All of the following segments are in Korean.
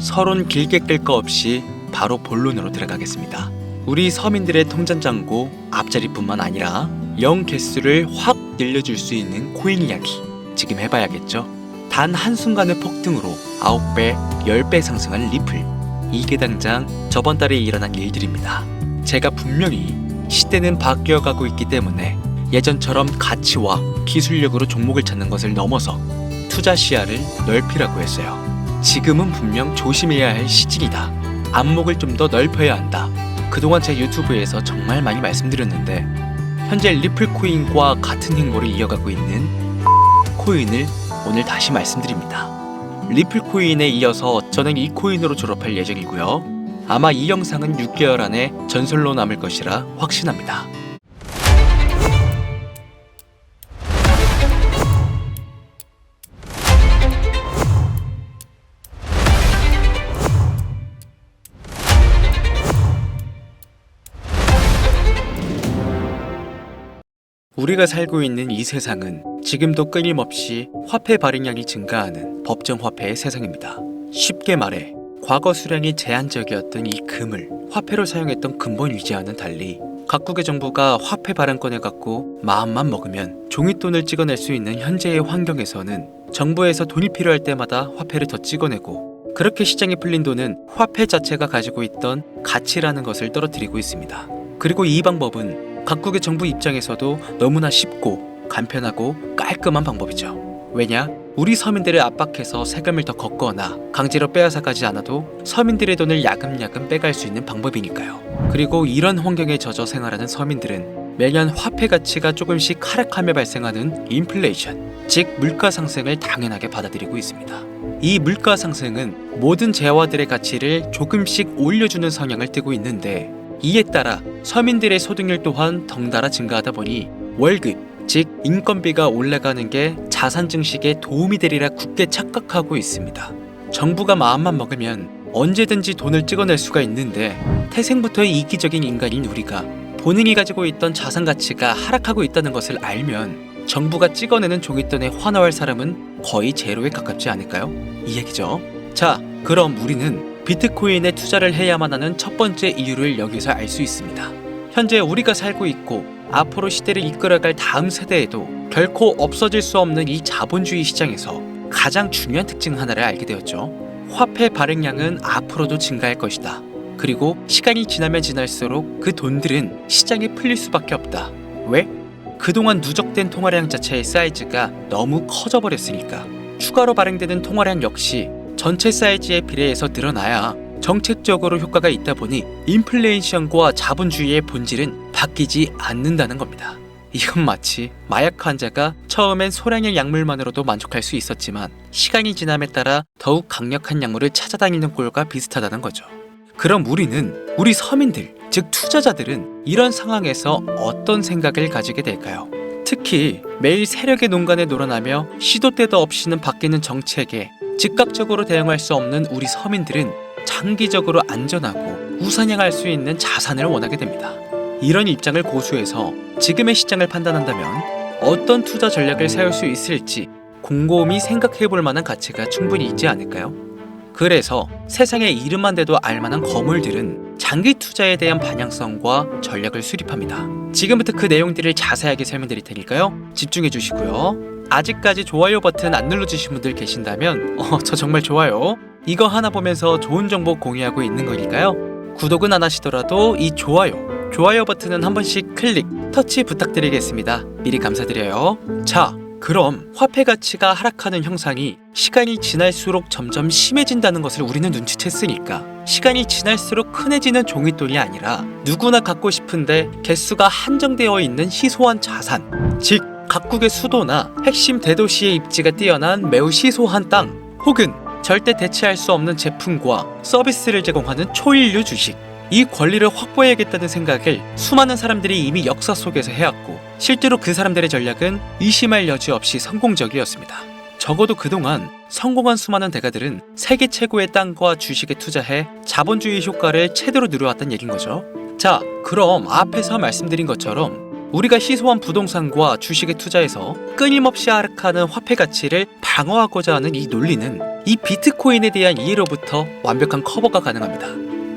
서론 길게 끌 거 없이 바로 본론으로 들어가겠습니다. 우리 서민들의 통장잔고 앞자리뿐만 아니라 영 개수를 확 늘려줄 수 있는 코인 이야기 지금 해봐야겠죠? 단 한순간의 폭등으로 9배, 10배 상승한 리플. 이게 당장 저번 달에 일어난 일들입니다. 제가 분명히 시대는 바뀌어가고 있기 때문에 예전처럼 가치와 기술력으로 종목을 찾는 것을 넘어서 투자 시야를 넓히라고 했어요. 지금은 분명 조심해야 할 시즌이다. 안목을 좀 더 넓혀야 한다. 그동안 제 유튜브에서 정말 많이 말씀드렸는데 현재 리플 코인과 같은 행보를 이어가고 있는 코인을 오늘 다시 말씀드립니다. 리플 코인에 이어서 저는 이 코인으로 졸업할 예정이고요. 아마 이 영상은 6개월 안에 전설로 남을 것이라 확신합니다. 우리가 살고 있는 이 세상은 지금도 끊임없이 화폐 발행량이 증가하는 법정화폐의 세상입니다. 쉽게 말해 과거 수량이 제한적이었던 이 금을 화폐로 사용했던 근본 위지와는 달리 각국의 정부가 화폐 발행권을 갖고 마음만 먹으면 종이돈을 찍어낼 수 있는 현재의 환경에서는 정부에서 돈이 필요할 때마다 화폐를 더 찍어내고 그렇게 시장에 풀린 돈은 화폐 자체가 가지고 있던 가치라는 것을 떨어뜨리고 있습니다. 그리고 이 방법은 각국의 정부 입장에서도 너무나 쉽고 간편하고 깔끔한 방법이죠. 왜냐? 우리 서민들을 압박해서 세금을 더 걷거나 강제로 빼앗아가지 않아도 서민들의 돈을 야금야금 빼갈 수 있는 방법이니까요. 그리고 이런 환경에 젖어 생활하는 서민들은 매년 화폐 가치가 조금씩 하락하며 발생하는 인플레이션, 즉 물가 상승을 당연하게 받아들이고 있습니다. 이 물가 상승은 모든 재화들의 가치를 조금씩 올려주는 성향을 띠고 있는데 이에 따라 서민들의 소득률 또한 덩달아 증가하다 보니 월급, 즉 인건비가 올라가는 게 자산 증식에 도움이 되리라 굳게 착각하고 있습니다. 정부가 마음만 먹으면 언제든지 돈을 찍어낼 수가 있는데 태생부터의 이기적인 인간인 우리가 본인이 가지고 있던 자산 가치가 하락하고 있다는 것을 알면 정부가 찍어내는 종이돈에 환호할 사람은 거의 제로에 가깝지 않을까요? 이 얘기죠. 자, 그럼 우리는 비트코인에 투자를 해야만 하는 첫 번째 이유를 여기서 알 수 있습니다. 현재 우리가 살고 있고 앞으로 시대를 이끌어갈 다음 세대에도 결코 없어질 수 없는 이 자본주의 시장에서 가장 중요한 특징 하나를 알게 되었죠. 화폐 발행량은 앞으로도 증가할 것이다. 그리고 시간이 지나면 지날수록 그 돈들은 시장에 풀릴 수밖에 없다. 왜? 그동안 누적된 통화량 자체의 사이즈가 너무 커져버렸으니까. 추가로 발행되는 통화량 역시 전체 사이즈에 비례해서 늘어나야 정책적으로 효과가 있다 보니 인플레이션과 자본주의의 본질은 바뀌지 않는다는 겁니다. 이건 마치 마약 환자가 처음엔 소량의 약물만으로도 만족할 수 있었지만 시간이 지남에 따라 더욱 강력한 약물을 찾아다니는 꼴과 비슷하다는 거죠. 그럼 우리 서민들, 즉 투자자들은 이런 상황에서 어떤 생각을 가지게 될까요? 특히 매일 세력의 농간에 놀아나며 시도 때도 없이는 바뀌는 정책에 즉각적으로 대응할 수 없는 우리 서민들은 장기적으로 안전하고 우상향할 수 있는 자산을 원하게 됩니다. 이런 입장을 고수해서 지금의 시장을 판단한다면 어떤 투자 전략을 세울 수 있을지 곰곰이 생각해 볼 만한 가치가 충분히 있지 않을까요? 그래서 세상에 이름만 대도 알만한 거물들은 장기 투자에 대한 방향성과 전략을 수립합니다. 지금부터 그 내용들을 자세하게 설명드릴 테니까요. 집중해 주시고요. 아직까지 좋아요 버튼 안 눌러주신 분들 계신다면 저 정말 좋아요. 이거 하나 보면서 좋은 정보 공유하고 있는 거니까요. 구독은 안 하시더라도 이 좋아요 버튼은 한 번씩 클릭, 터치 부탁드리겠습니다. 미리 감사드려요. 자, 그럼 화폐 가치가 하락하는 형상이 시간이 지날수록 점점 심해진다는 것을 우리는 눈치챘으니까 시간이 지날수록 흔해지는 종이돈이 아니라 누구나 갖고 싶은데 개수가 한정되어 있는 희소한 자산, 즉 각국의 수도나 핵심 대도시의 입지가 뛰어난 매우 희소한 땅 혹은 절대 대체할 수 없는 제품과 서비스를 제공하는 초일류 주식, 이 권리를 확보해야겠다는 생각을 수많은 사람들이 이미 역사 속에서 해왔고 실제로 그 사람들의 전략은 의심할 여지 없이 성공적이었습니다. 적어도 그동안 성공한 수많은 대가들은 세계 최고의 땅과 주식에 투자해 자본주의 효과를 최대로 누려왔단 얘긴 거죠. 자, 그럼 앞에서 말씀드린 것처럼 우리가 희소한 부동산과 주식에 투자해서 끊임없이 하락하는 화폐 가치를 방어하고자 하는 이 논리는 이 비트코인에 대한 이해로부터 완벽한 커버가 가능합니다.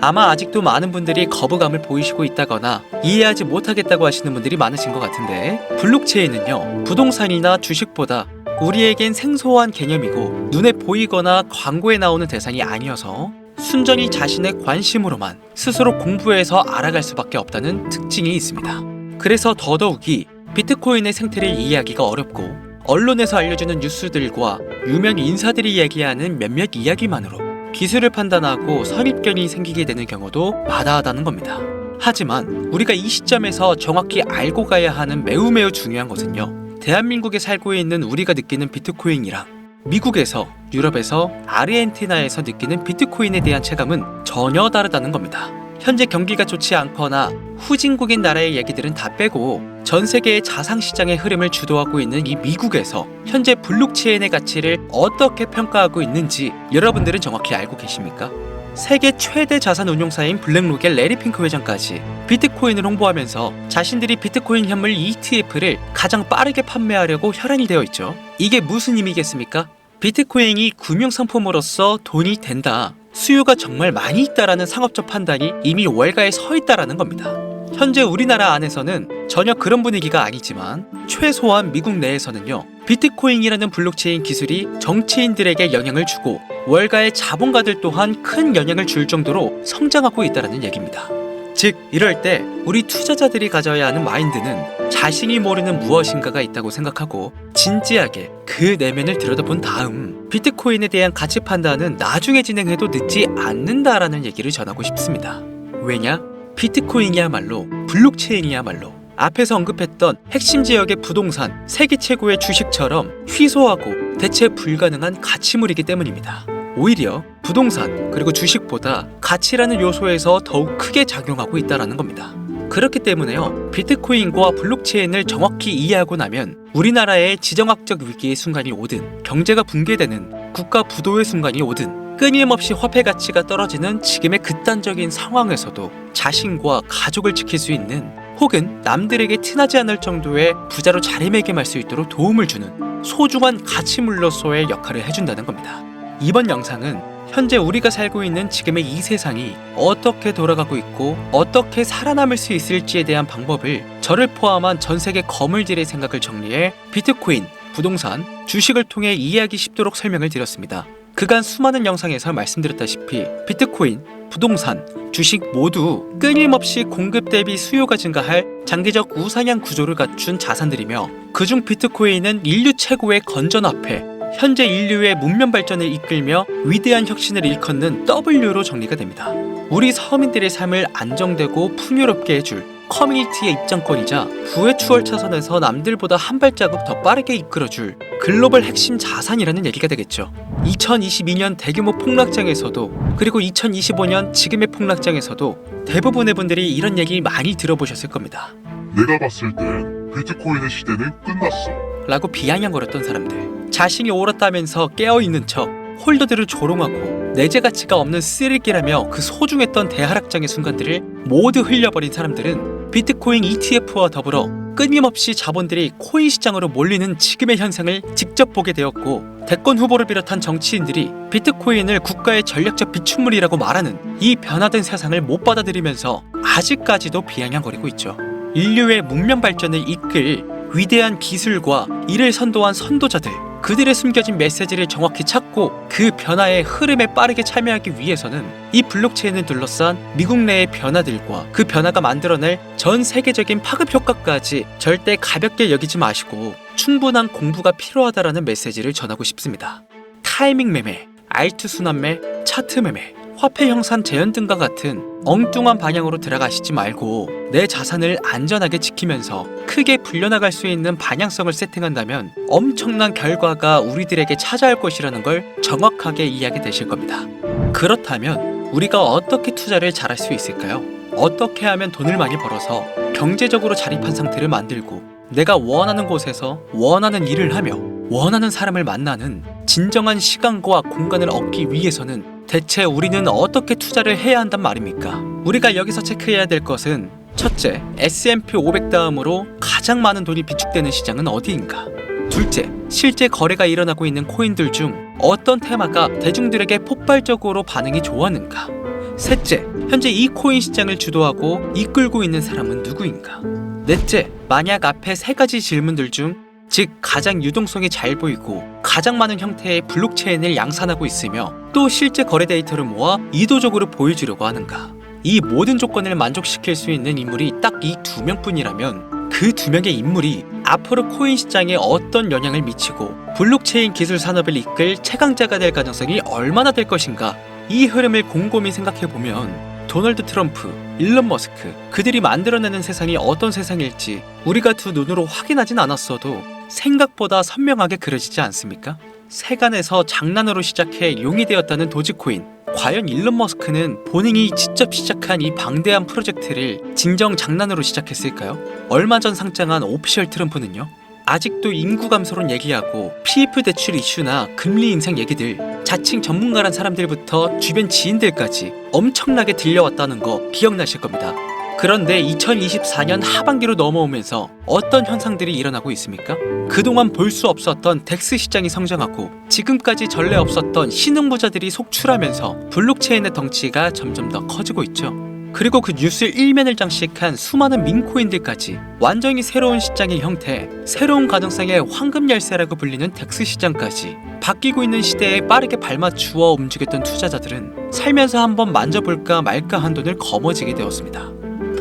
아마 아직도 많은 분들이 거부감을 보이시고 있다거나 이해하지 못하겠다고 하시는 분들이 많으신 것 같은데, 블록체인은요, 부동산이나 주식보다 우리에겐 생소한 개념이고 눈에 보이거나 광고에 나오는 대상이 아니어서 순전히 자신의 관심으로만 스스로 공부해서 알아갈 수밖에 없다는 특징이 있습니다. 그래서 더더욱이 비트코인의 생태를 이해하기가 어렵고, 언론에서 알려주는 뉴스들과 유명 인사들이 얘기하는 몇몇 이야기만으로 기술을 판단하고 선입견이 생기게 되는 경우도 마다하다는 겁니다. 하지만 우리가 이 시점에서 정확히 알고 가야 하는 매우 중요한 것은요, 대한민국에 살고 있는 우리가 느끼는 비트코인이랑 미국에서, 유럽에서, 아르헨티나에서 느끼는 비트코인에 대한 체감은 전혀 다르다는 겁니다. 현재 경기가 좋지 않거나 후진국인 나라의 얘기들은 다 빼고 전 세계의 자산시장의 흐름을 주도하고 있는 이 미국에서 현재 블록체인의 가치를 어떻게 평가하고 있는지 여러분들은 정확히 알고 계십니까? 세계 최대 자산 운용사인 블랙록의 레리 핑크 회장까지 비트코인을 홍보하면서 자신들이 비트코인 현물 ETF를 가장 빠르게 판매하려고 혈안이 되어 있죠. 이게 무슨 의미겠습니까? 비트코인이 금융상품으로서 돈이 된다, 수요가 정말 많이 있다라는 상업적 판단이 이미 월가에 서 있다라는 겁니다. 현재 우리나라 안에서는 전혀 그런 분위기가 아니지만 최소한 미국 내에서는요, 비트코인이라는 블록체인 기술이 정치인들에게 영향을 주고 월가의 자본가들 또한 큰 영향을 줄 정도로 성장하고 있다는 얘기입니다. 즉, 이럴 때 우리 투자자들이 가져야 하는 마인드는 자신이 모르는 무엇인가가 있다고 생각하고 진지하게 그 내면을 들여다본 다음 비트코인에 대한 가치 판단은 나중에 진행해도 늦지 않는다라는 얘기를 전하고 싶습니다. 왜냐? 비트코인이야말로, 블록체인이야말로 앞에서 언급했던 핵심 지역의 부동산, 세계 최고의 주식처럼 희소하고 대체 불가능한 가치물이기 때문입니다. 오히려 부동산 그리고 주식보다 가치라는 요소에서 더욱 크게 작용하고 있다는 겁니다. 그렇기 때문에요, 비트코인과 블록체인을 정확히 이해하고 나면 우리나라의 지정학적 위기의 순간이 오든, 경제가 붕괴되는 국가 부도의 순간이 오든, 끊임없이 화폐 가치가 떨어지는 지금의 극단적인 상황에서도 자신과 가족을 지킬 수 있는, 혹은 남들에게 티나지 않을 정도의 부자로 자리매김할 수 있도록 도움을 주는 소중한 가치물로서의 역할을 해준다는 겁니다. 이번 영상은 현재 우리가 살고 있는 지금의 이 세상이 어떻게 돌아가고 있고 어떻게 살아남을 수 있을지에 대한 방법을 저를 포함한 전 세계 거물들의 생각을 정리해 비트코인, 부동산, 주식을 통해 이해하기 쉽도록 설명을 드렸습니다. 그간 수많은 영상에서 말씀드렸다시피 비트코인, 부동산, 주식 모두 끊임없이 공급 대비 수요가 증가할 장기적 우상향 구조를 갖춘 자산들이며, 그중 비트코인은 인류 최고의 건전화폐, 현재 인류의 문명 발전을 이끌며 위대한 혁신을 일컫는 W로 정리가 됩니다. 우리 서민들의 삶을 안정되고 풍요롭게 해줄 커뮤니티의 입장권이자 부의 추월 차선에서 남들보다 한 발자국 더 빠르게 이끌어줄 글로벌 핵심 자산이라는 얘기가 되겠죠. 2022년 대규모 폭락장에서도, 그리고 2025년 지금의 폭락장에서도 대부분의 분들이 이런 얘기 많이 들어보셨을 겁니다. 내가 봤을 때 비트코인의 시대는 끝났어 라고 비아냥거렸던 사람들, 자신이 옳았다면서 깨어있는 척 홀더들을 조롱하고 내재 가치가 없는 쓰레기라며 그 소중했던 대하락장의 순간들을 모두 흘려버린 사람들은 비트코인 ETF와 더불어 끊임없이 자본들이 코인 시장으로 몰리는 지금의 현상을 직접 보게 되었고, 대권 후보를 비롯한 정치인들이 비트코인을 국가의 전략적 비축물이라고 말하는 이 변화된 세상을 못 받아들이면서 아직까지도 비아냥거리고 있죠. 인류의 문명 발전을 이끌 위대한 기술과 이를 선도한 선도자들, 그들의 숨겨진 메시지를 정확히 찾고 그 변화의 흐름에 빠르게 참여하기 위해서는 이 블록체인을 둘러싼 미국 내의 변화들과 그 변화가 만들어낼 전 세계적인 파급 효과까지 절대 가볍게 여기지 마시고 충분한 공부가 필요하다라는 메시지를 전하고 싶습니다. 타이밍 매매, 알트 순환매, 차트 매매, 화폐 형산 재현 등과 같은 엉뚱한 방향으로 들어가시지 말고 내 자산을 안전하게 지키면서 크게 불려나갈 수 있는 방향성을 세팅한다면 엄청난 결과가 우리들에게 찾아올 것이라는 걸 정확하게 이해하게 되실 겁니다. 그렇다면 우리가 어떻게 투자를 잘할 수 있을까요? 어떻게 하면 돈을 많이 벌어서 경제적으로 자립한 상태를 만들고 내가 원하는 곳에서 원하는 일을 하며 원하는 사람을 만나는 진정한 시간과 공간을 얻기 위해서는 대체 우리는 어떻게 투자를 해야 한단 말입니까? 우리가 여기서 체크해야 될 것은 첫째, S&P 500 다음으로 가장 많은 돈이 비축되는 시장은 어디인가? 둘째, 실제 거래가 일어나고 있는 코인들 중 어떤 테마가 대중들에게 폭발적으로 반응이 좋았는가? 셋째, 현재 이 코인 시장을 주도하고 이끌고 있는 사람은 누구인가? 넷째, 만약 앞에 세 가지 질문들 중 즉 가장 유동성이 잘 보이고 가장 많은 형태의 블록체인을 양산하고 있으며 또 실제 거래 데이터를 모아 의도적으로 보여주려고 하는가? 이 모든 조건을 만족시킬 수 있는 인물이 딱 이 두 명뿐이라면 그 두 명의 인물이 앞으로 코인 시장에 어떤 영향을 미치고 블록체인 기술 산업을 이끌 최강자가 될 가능성이 얼마나 될 것인가? 이 흐름을 곰곰이 생각해보면 도널드 트럼프, 일론 머스크 그들이 만들어내는 세상이 어떤 세상일지 우리가 두 눈으로 확인하진 않았어도 생각보다 선명하게 그려지지 않습니까? 세간에서 장난으로 시작해 용이 되었다는 도지코인. 과연 일론 머스크는 본인이 직접 시작한 이 방대한 프로젝트를 진정 장난으로 시작했을까요? 얼마 전 상장한 오피셜 트럼프는요? 아직도 인구 감소론 얘기하고 PF 대출 이슈나 금리 인상 얘기들 자칭 전문가란 사람들부터 주변 지인들까지 엄청나게 들려왔다는 거 기억나실 겁니다. 그런데 2024년 하반기로 넘어오면서 어떤 현상들이 일어나고 있습니까? 그동안 볼 수 없었던 덱스 시장이 성장하고 지금까지 전례 없었던 신흥부자들이 속출하면서 블록체인의 덩치가 점점 더 커지고 있죠. 그리고 그 뉴스 일면을 장식한 수많은 민코인들까지 완전히 새로운 시장의 형태, 새로운 가능성의 황금 열쇠라고 불리는 덱스 시장까지 바뀌고 있는 시대에 빠르게 발맞추어 움직였던 투자자들은 살면서 한번 만져볼까 말까 한 돈을 거머쥐게 되었습니다.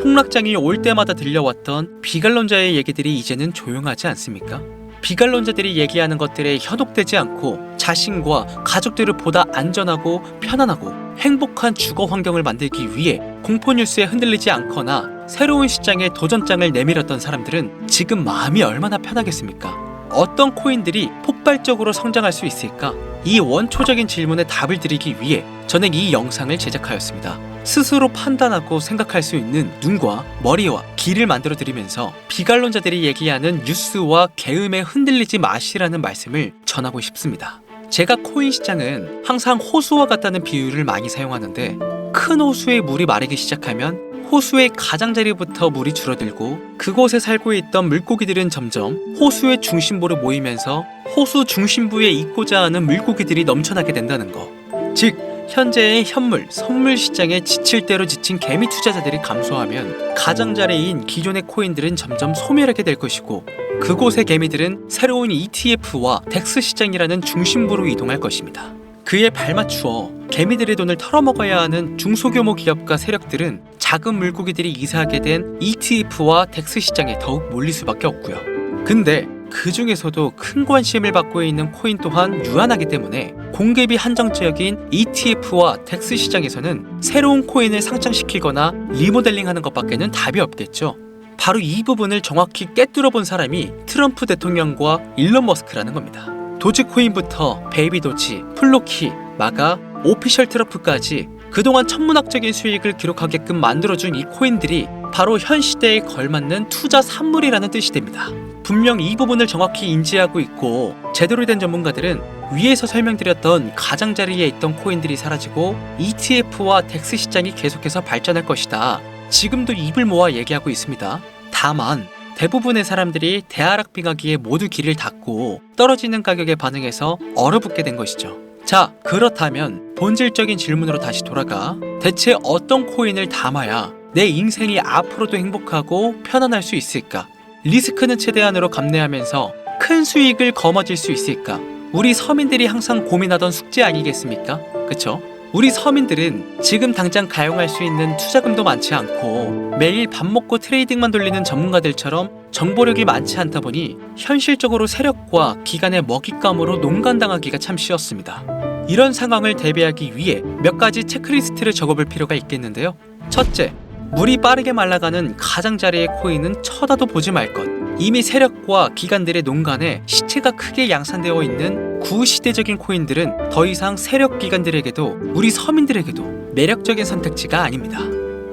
폭락장이 올 때마다 들려왔던 비관론자의 얘기들이 이제는 조용하지 않습니까? 비관론자들이 얘기하는 것들에 현혹되지 않고 자신과 가족들을 보다 안전하고 편안하고 행복한 주거 환경을 만들기 위해 공포뉴스에 흔들리지 않거나 새로운 시장에 도전장을 내밀었던 사람들은 지금 마음이 얼마나 편하겠습니까? 어떤 코인들이 폭발적으로 성장할 수 있을까? 이 원초적인 질문에 답을 드리기 위해 저는 이 영상을 제작하였습니다. 스스로 판단하고 생각할 수 있는 눈과 머리와 귀를 만들어 드리면서 비관론자들이 얘기하는 뉴스와 계음에 흔들리지 마시라는 말씀을 전하고 싶습니다. 제가 코인 시장은 항상 호수와 같다는 비유를 많이 사용하는데 큰 호수에 물이 마르기 시작하면 호수의 가장자리부터 물이 줄어들고 그곳에 살고 있던 물고기들은 점점 호수의 중심부로 모이면서 호수 중심부에 있고자 하는 물고기들이 넘쳐나게 된다는 거. 즉 현재의 현물, 선물 시장에 지칠 대로 지친 개미 투자자들이 감소하면 가장자리인 기존의 코인들은 점점 소멸하게 될 것이고 그곳의 개미들은 새로운 ETF와 덱스 시장이라는 중심부로 이동할 것입니다. 그에 발맞추어 개미들의 돈을 털어먹어야 하는 중소규모 기업과 세력들은 작은 물고기들이 이사하게 된 ETF와 덱스 시장에 더욱 몰릴 수밖에 없고요. 근데 그 중에서도 큰 관심을 받고 있는 코인 또한 유한하기 때문에 공급이 한정적인 ETF와 덱스 시장에서는 새로운 코인을 상장시키거나 리모델링하는 것밖에는 답이 없겠죠. 바로 이 부분을 정확히 꿰뚫어 본 사람이 트럼프 대통령과 일론 머스크라는 겁니다. 도지코인부터 베이비도지, 플로키, 마가, 오피셜 트럼프까지 그동안 천문학적인 수익을 기록하게끔 만들어준 이 코인들이 바로 현 시대에 걸맞는 투자 산물이라는 뜻이 됩니다. 분명 이 부분을 정확히 인지하고 있고 제대로 된 전문가들은 위에서 설명드렸던 가장자리에 있던 코인들이 사라지고 ETF와 덱스 시장이 계속해서 발전할 것이다. 지금도 입을 모아 얘기하고 있습니다. 다만 대부분의 사람들이 대하락빙하기에 모두 귀를 닫고 떨어지는 가격에 반응해서 얼어붙게 된 것이죠. 자, 그렇다면 본질적인 질문으로 다시 돌아가 대체 어떤 코인을 담아야 내 인생이 앞으로도 행복하고 편안할 수 있을까? 리스크는 최대한으로 감내하면서 큰 수익을 거머쥘 수 있을까? 우리 서민들이 항상 고민하던 숙제 아니겠습니까? 그쵸? 우리 서민들은 지금 당장 가용할 수 있는 투자금도 많지 않고 매일 밥 먹고 트레이딩만 돌리는 전문가들처럼 정보력이 많지 않다 보니 현실적으로 세력과 기관의 먹잇감으로 농간당하기가 참 쉬웠습니다. 이런 상황을 대비하기 위해 몇 가지 체크리스트를 적어볼 필요가 있겠는데요. 첫째, 물이 빠르게 말라가는 가장자리의 코인은 쳐다도 보지 말 것. 이미 세력과 기관들의 농간에 시체가 크게 양산되어 있는 구시대적인 코인들은 더 이상 세력 기관들에게도 우리 서민들에게도 매력적인 선택지가 아닙니다.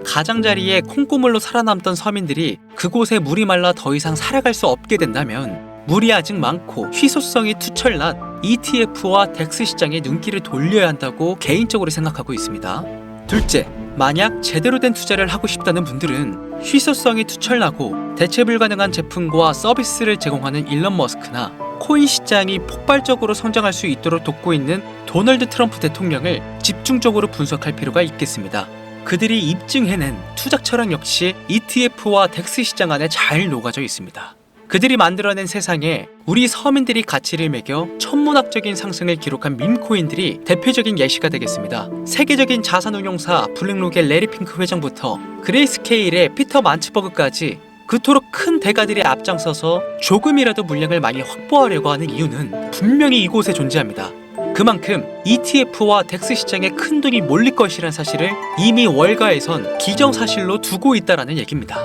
가장자리에 콩고물로 살아남던 서민들이 그곳에 물이 말라 더 이상 살아갈 수 없게 된다면 물이 아직 많고 희소성이 투철난 ETF와 덱스 시장에 눈길을 돌려야 한다고 개인적으로 생각하고 있습니다. 둘째, 만약 제대로 된 투자를 하고 싶다는 분들은 희소성이 투철나고 대체 불가능한 제품과 서비스를 제공하는 일론 머스크나 코인 시장이 폭발적으로 성장할 수 있도록 돕고 있는 도널드 트럼프 대통령을 집중적으로 분석할 필요가 있겠습니다. 그들이 입증해낸 투자 철학 역시 ETF와 덱스 시장 안에 잘 녹아져 있습니다. 그들이 만들어낸 세상에 우리 서민들이 가치를 매겨 천문학적인 상승을 기록한 밈코인들이 대표적인 예시가 되겠습니다. 세계적인 자산운용사 블랙록의 레리 핑크 회장부터 그레이스케일의 피터 만츠버그까지 그토록 큰 대가들이 앞장서서 조금이라도 물량을 많이 확보하려고 하는 이유는 분명히 이곳에 존재합니다. 그만큼 ETF와 덱스 시장에 큰 돈이 몰릴 것이라는 사실을 이미 월가에선 기정사실로 두고 있다는 얘기입니다.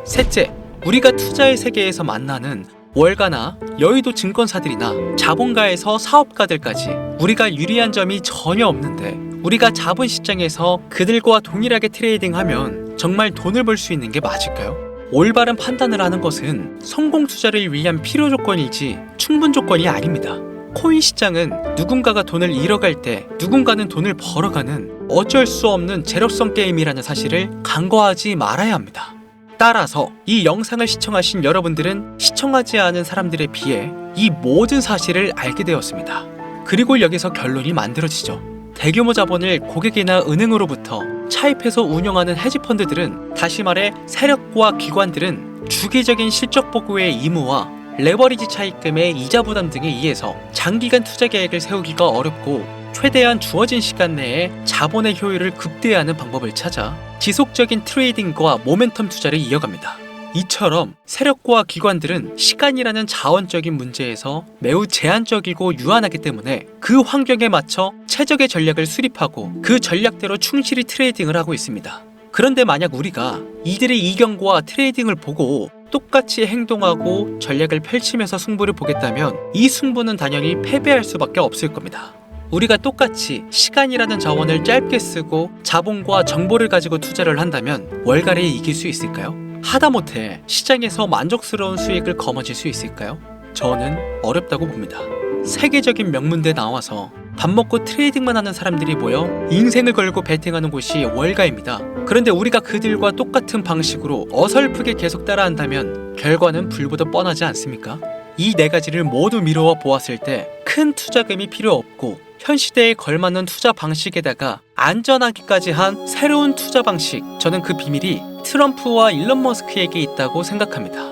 셋째, 우리가 투자의 세계에서 만나는 월가나 여의도 증권사들이나 자본가에서 사업가들까지 우리가 유리한 점이 전혀 없는데 우리가 자본시장에서 그들과 동일하게 트레이딩하면 정말 돈을 벌 수 있는 게 맞을까요? 올바른 판단을 하는 것은 성공 투자를 위한 필요 조건이지 충분 조건이 아닙니다. 코인 시장은 누군가가 돈을 잃어갈 때 누군가는 돈을 벌어가는 어쩔 수 없는 제로섬 게임이라는 사실을 간과하지 말아야 합니다. 따라서 이 영상을 시청하신 여러분들은 시청하지 않은 사람들에 비해 이 모든 사실을 알게 되었습니다. 그리고 여기서 결론이 만들어지죠. 대규모 자본을 고객이나 은행으로부터 차입해서 운영하는 헤지펀드들은, 다시 말해 세력과 기관들은 주기적인 실적 보고의 의무와 레버리지 차입금의 이자 부담 등에 의해서 장기간 투자 계획을 세우기가 어렵고 최대한 주어진 시간 내에 자본의 효율을 극대화하는 방법을 찾아 지속적인 트레이딩과 모멘텀 투자를 이어갑니다. 이처럼 세력과 기관들은 시간이라는 자원적인 문제에서 매우 제한적이고 유한하기 때문에 그 환경에 맞춰 최적의 전략을 수립하고 그 전략대로 충실히 트레이딩을 하고 있습니다. 그런데 만약 우리가 이들의 이경과 트레이딩을 보고 똑같이 행동하고 전략을 펼치면서 승부를 보겠다면 이 승부는 당연히 패배할 수밖에 없을 겁니다. 우리가 똑같이 시간이라는 자원을 짧게 쓰고 자본과 정보를 가지고 투자를 한다면 월가를 이길 수 있을까요? 하다못해 시장에서 만족스러운 수익을 거머쥘 수 있을까요? 저는 어렵다고 봅니다. 세계적인 명문대 나와서 밥 먹고 트레이딩만 하는 사람들이 모여 인생을 걸고 베팅하는 곳이 월가입니다. 그런데 우리가 그들과 똑같은 방식으로 어설프게 계속 따라한다면 결과는 불보듯 뻔하지 않습니까? 이 네 가지를 모두 미루어 보았을 때 큰 투자금이 필요 없고 현 시대에 걸맞는 투자 방식에다가 안전하기까지 한 새로운 투자 방식, 저는 그 비밀이 트럼프와 일론 머스크에게 있다고 생각합니다.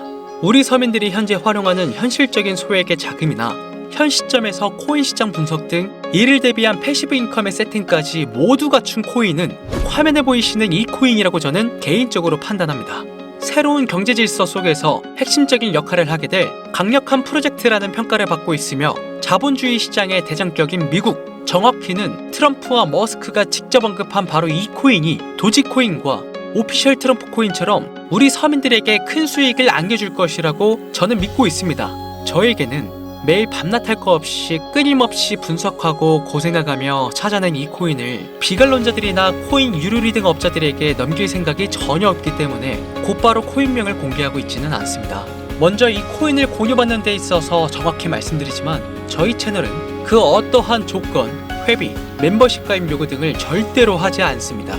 우리 서민들이 현재 활용하는 현실적인 소액의 자금이나 현 시점에서 코인 시장 분석 등 이를 대비한 패시브 인컴의 세팅까지 모두 갖춘 코인은 화면에 보이시는 이 코인이라고 저는 개인적으로 판단합니다. 새로운 경제 질서 속에서 핵심적인 역할을 하게 될 강력한 프로젝트라는 평가를 받고 있으며 자본주의 시장의 대장격인 미국, 정확히는 트럼프와 머스크가 직접 언급한 바로 이 코인이 도지코인과 오피셜 트럼프 코인처럼 우리 서민들에게 큰 수익을 안겨줄 것이라고 저는 믿고 있습니다. 저에게는 매일 밤낮 할 거 없이 끊임없이 분석하고 고생해가며 찾아낸 이 코인을 비관론자들이나 코인 유료리딩 업자들에게 넘길 생각이 전혀 없기 때문에 곧바로 코인명을 공개하고 있지는 않습니다. 먼저 이 코인을 공유받는 데 있어서 정확히 말씀드리지만 저희 채널은 그 어떠한 조건, 회비, 멤버십 가입 요구 등을 절대로 하지 않습니다.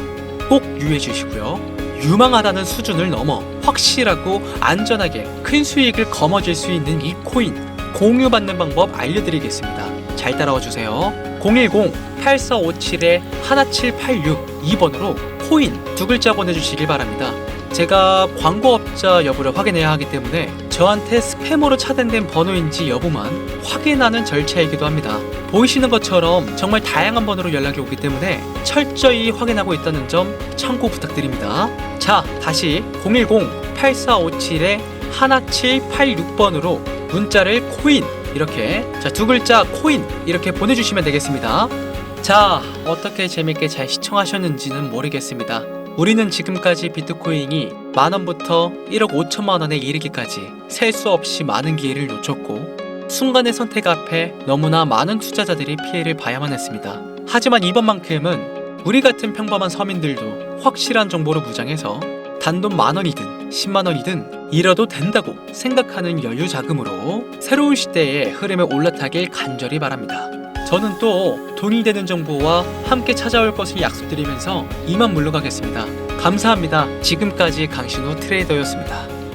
꼭 유의해 주시고요. 유망하다는 수준을 넘어 확실하고 안전하게 큰 수익을 거머쥘 수 있는 이 코인 공유받는 방법 알려드리겠습니다. 잘 따라와 주세요. 010-8457-1786 2번으로 코인 두 글자 보내주시길 바랍니다. 제가 광고업자 여부를 확인해야 하기 때문에 저한테 스팸으로 차단된 번호인지 여부만 확인하는 절차이기도 합니다. 보이시는 것처럼 정말 다양한 번호로 연락이 오기 때문에 철저히 확인하고 있다는 점 참고 부탁드립니다. 자, 다시 010-8457-1786번으로 문자를 코인 이렇게, 자, 두 글자 코인 이렇게 보내주시면 되겠습니다. 자, 어떻게 재밌게 잘 시청하셨는지는 모르겠습니다. 우리는 지금까지 비트코인이 만원부터 1억 5천만원에 이르기까지 셀 수 없이 많은 기회를 놓쳤고 순간의 선택 앞에 너무나 많은 투자자들이 피해를 봐야만 했습니다. 하지만 이번만큼은 우리 같은 평범한 서민들도 확실한 정보로 무장해서 단돈 만원이든 10만원이든 잃어도 된다고 생각하는 여유 자금으로 새로운 시대의 흐름에 올라타길 간절히 바랍니다. 저는 또 돈이 되는 정보와 함께 찾아올 것을 약속드리면서 이만 물러가겠습니다. 감사합니다. 지금까지 강신호 트레이더였습니다.